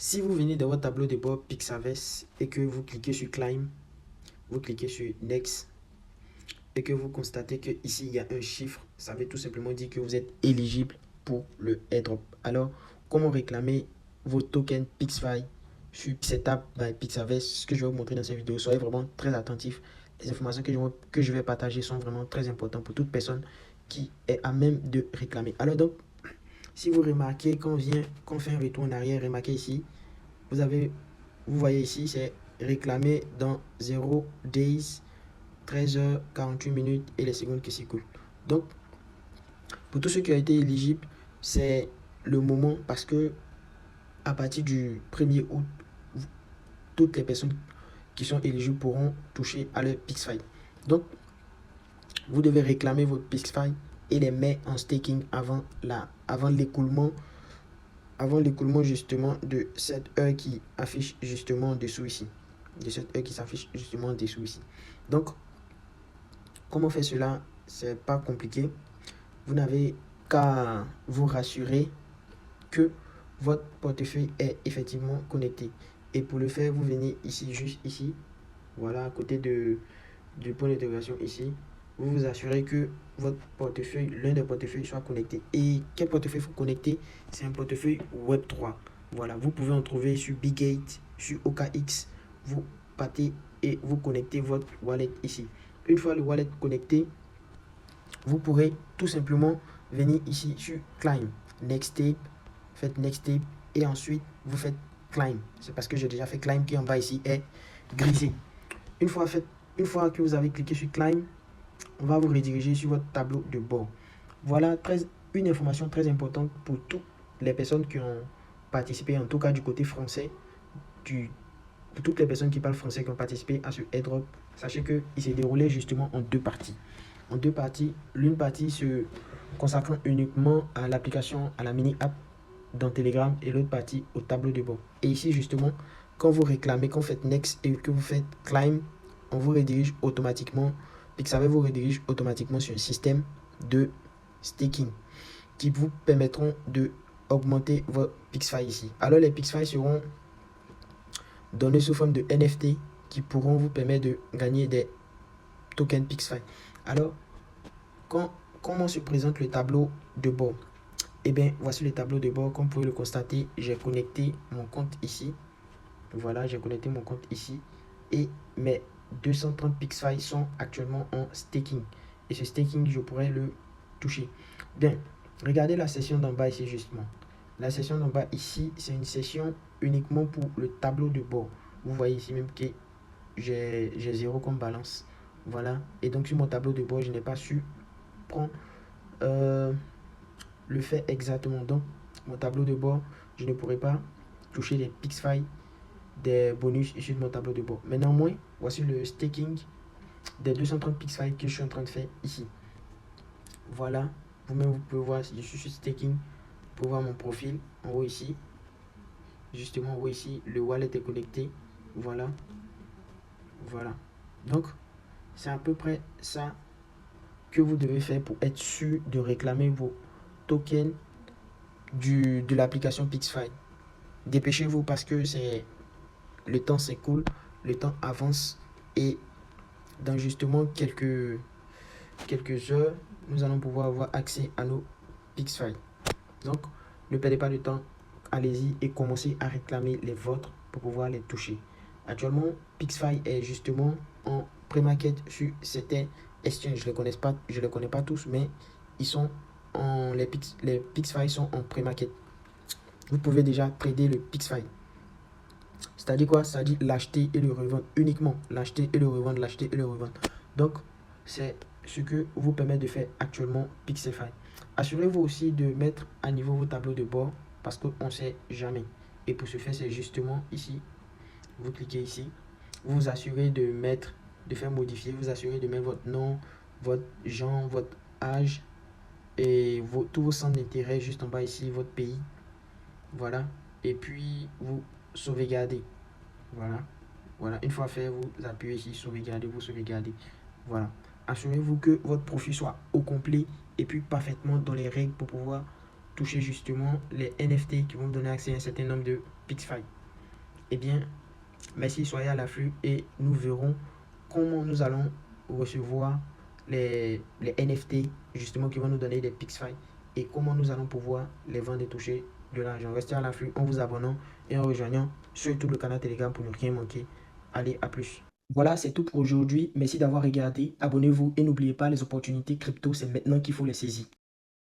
Si vous venez dans votre tableau de bord Pixaves et que vous cliquez sur Climb, vous cliquez sur Next et que vous constatez que ici il y a un chiffre, ça veut tout simplement dire que vous êtes éligible pour le airdrop. Alors, comment réclamer vos tokens PixFi sur Setup by Pixaves? Ce que je vais vous montrer dans cette vidéo. Soyez vraiment très attentifs. Les informations que je vais partager sont vraiment très importantes pour toute personne qui est à même de réclamer. Alors donc, si vous remarquez qu'on fait un retour en arrière, remarquez ici, vous voyez ici, c'est réclamé dans 0 days, 13h48 minutes et les secondes qui s'écoulent. Donc, pour tous ceux qui ont été éligibles, c'est le moment parce que à partir du 1er août, toutes les personnes qui sont éligibles pourront toucher à leur PixFi. Donc, vous devez réclamer votre PixFi et les mettre en staking avant l'écoulement justement de cette heure qui affiche justement en dessous ici. Donc, comment faire cela? C'est pas compliqué. Vous n'avez qu'à vous rassurer que votre portefeuille est effectivement connecté. Et pour le faire, vous venez ici, juste ici, voilà, à côté du point d'interrogation ici. Vous vous assurez que votre portefeuille, l'un des portefeuilles soit connecté. Et quel portefeuille faut connecter? C'est un portefeuille Web3. Voilà, vous pouvez en trouver sur Bigate, sur OKX. Vous partez et vous connectez votre wallet ici. Une fois le wallet connecté, vous pourrez tout simplement venir ici sur Climb, Next Step, faites Next Step et ensuite vous faites Climb. C'est parce que j'ai déjà fait Climb qui en bas ici est grisé. Une fois que vous avez cliqué sur Climb, on va vous rediriger sur votre tableau de bord. Voilà une information très importante pour toutes les personnes qui ont participé, en tout cas du côté français, pour toutes les personnes qui parlent français qui ont participé à ce airdrop. Sachez qu'il s'est déroulé justement en deux parties. L'une partie se consacrant uniquement à l'application, à la mini-app dans Telegram et l'autre partie au tableau de bord. Et ici justement, quand vous réclamez, quand vous faites Next et que vous faites Climb, on vous redirige automatiquement, Pixaves vous redirige automatiquement sur un système de staking qui vous permettront de augmenter vos PixFi ici. Alors les PixFi seront donnés sous forme de NFT qui pourront vous permettre de gagner des tokens PixFi. Alors, comment se présente le tableau de bord? Eh bien, voici le tableau de bord. Comme vous pouvez le constater, j'ai connecté mon compte ici. Voilà, j'ai connecté mon compte ici. Et mes 230 PixFi sont actuellement en staking. Et ce staking, je pourrais le toucher. Bien, regardez la session d'en bas ici justement. La session d'en bas ici, c'est une session uniquement pour le tableau de bord. Vous voyez ici même que j'ai 0 comme balance. Voilà. Et donc sur mon tableau de bord, je n'ai pas su prendre le fait exactement. Donc mon tableau de bord, je ne pourrais pas toucher les PixFi des bonus issus de mon tableau de bord. Mais néanmoins, voici le staking des 230 PixFi que je suis en train de faire ici. Voilà. Vous-même, vous pouvez voir, je suis sur staking. Vous pouvez voir mon profil en haut ici. Justement, en haut ici, le wallet est connecté. Voilà. Voilà. Donc, c'est à peu près ça que vous devez faire pour être sûr de réclamer vos tokens de l'application PixFi. Dépêchez-vous parce que le temps s'écoule, le temps avance et dans justement quelques heures, nous allons pouvoir avoir accès à nos PixFi. Donc, ne perdez pas de temps, allez-y et commencez à réclamer les vôtres pour pouvoir les toucher. Actuellement, PixFi est justement en pré-market sur certains exchanges. Je ne les connais pas tous, mais les PixFi sont en pré-market. Vous pouvez déjà trader le PixFi. C'est-à-dire quoi? C'est-à-dire l'acheter et le revendre uniquement. L'acheter et le revendre, l'acheter et le revendre. Donc, c'est ce que vous permet de faire actuellement Pixify. Assurez-vous aussi de mettre à niveau vos tableaux de bord parce qu'on ne sait jamais. Et pour ce faire, c'est justement ici. Vous cliquez ici. Vous vous assurez de faire modifier. Vous assurez de mettre votre nom, votre genre, votre âge et tous vos centres d'intérêt juste en bas ici, votre pays. Voilà. Et puis, vous sauvegardez. Voilà. Voilà. Une fois fait, vous appuyez ici, sauvegarder, vous sauvegardez. Voilà. Assurez-vous que votre profil soit au complet et puis parfaitement dans les règles pour pouvoir toucher justement les NFT qui vont vous donner accès à un certain nombre de PixFi. Eh bien, merci, soyez à l'affût et nous verrons comment nous allons recevoir les NFT justement qui vont nous donner des PixFi et comment nous allons pouvoir les vendre et toucher de l'argent. Restez à l'affût en vous abonnant et en rejoignant surtout le canal Telegram pour ne rien manquer. Allez, à plus. Voilà, c'est tout pour aujourd'hui. Merci d'avoir regardé. Abonnez-vous et n'oubliez pas, les opportunités crypto, c'est maintenant qu'il faut les saisir.